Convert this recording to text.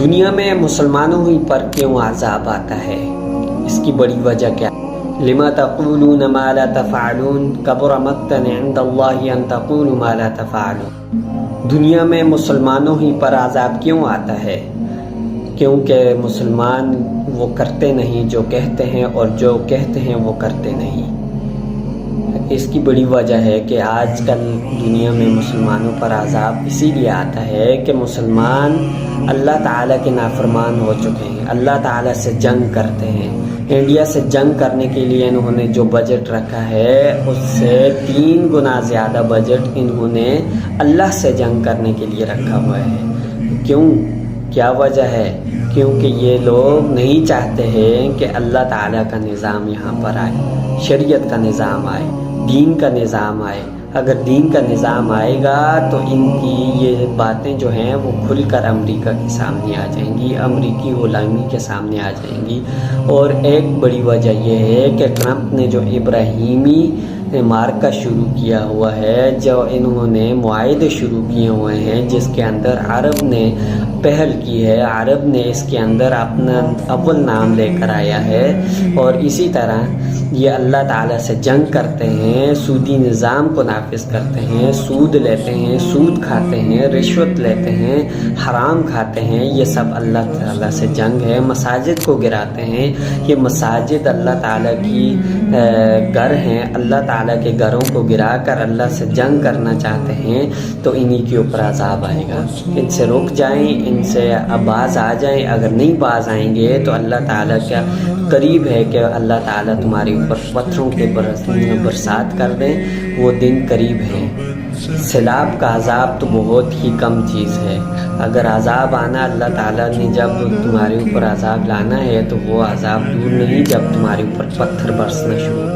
دنیا میں مسلمانوں ہی پر کیوں عذاب آتا ہے؟ اس کی بڑی وجہ کیا ہے؟ لما تقولون ما لا تفعلون کبر مقتا عند اللہ ان تقولوا ما لا تفعلون۔ دنیا میں مسلمانوں ہی پر عذاب کیوں آتا ہے؟ کیونکہ مسلمان وہ کرتے نہیں جو کہتے ہیں، اور جو کہتے ہیں وہ کرتے نہیں۔ اس کی بڑی وجہ ہے کہ آج کل دنیا میں مسلمانوں پر عذاب اسی لیے آتا ہے کہ مسلمان اللہ تعالیٰ کے نافرمان ہو چکے ہیں، اللہ تعالیٰ سے جنگ کرتے ہیں۔ انڈیا سے جنگ کرنے کے لیے انہوں نے جو بجٹ رکھا ہے اس سے 3 گنا زیادہ بجٹ انہوں نے اللہ سے جنگ کرنے کے لیے رکھا ہوا ہے۔ کیوں؟ کیا وجہ ہے؟ کیونکہ یہ لوگ نہیں چاہتے ہیں کہ اللہ تعالیٰ کا نظام یہاں پر آئے، شریعت کا نظام آئے، دین کا نظام آئے۔ اگر دین کا نظام آئے گا تو ان کی یہ باتیں جو ہیں وہ کھل کر امریکہ کے سامنے آ جائیں گی، امریکی غلامی کے سامنے آ جائیں گی۔ اور ایک بڑی وجہ یہ ہے کہ ٹرمپ نے جو ابراہیمی مارکہ شروع کیا ہوا ہے، جو انہوں نے معاہدے شروع کیے ہوئے ہیں، جس کے اندر عرب نے پہل کی ہے، عرب نے اس کے اندر اپنا اول نام لے کر آیا ہے، اور اسی طرح یہ اللہ تعالیٰ سے جنگ کرتے ہیں، سودی نظام کو نافذ کرتے ہیں، سود لیتے ہیں، سود کھاتے ہیں، رشوت لیتے ہیں، حرام کھاتے ہیں۔ یہ سب اللہ تعالیٰ سے جنگ ہے۔ مساجد کو گراتے ہیں، یہ مساجد اللہ تعالیٰ کی گھر ہیں، اللہ تعالیٰ کے گھروں کو گرا کر اللہ سے جنگ کرنا چاہتے ہیں، تو انہی کے اوپر عذاب آئے گا۔ ان سے رک جائیں، ان سے باز آ جائیں۔ اگر نہیں باز آئیں گے تو اللہ تعالیٰ کا قریب ہے کہ اللہ تعالیٰ تمہارے اوپر پتھروں کے برسات کر دیں، وہ دن قریب ہے۔ سیلاب کا عذاب تو بہت ہی کم چیز ہے۔ اگر عذاب آنا، اللہ تعالیٰ نے جب تمہارے اوپر عذاب لانا ہے تو وہ عذاب دور نہیں جب تمہارے اوپر پتھر برسنا شروع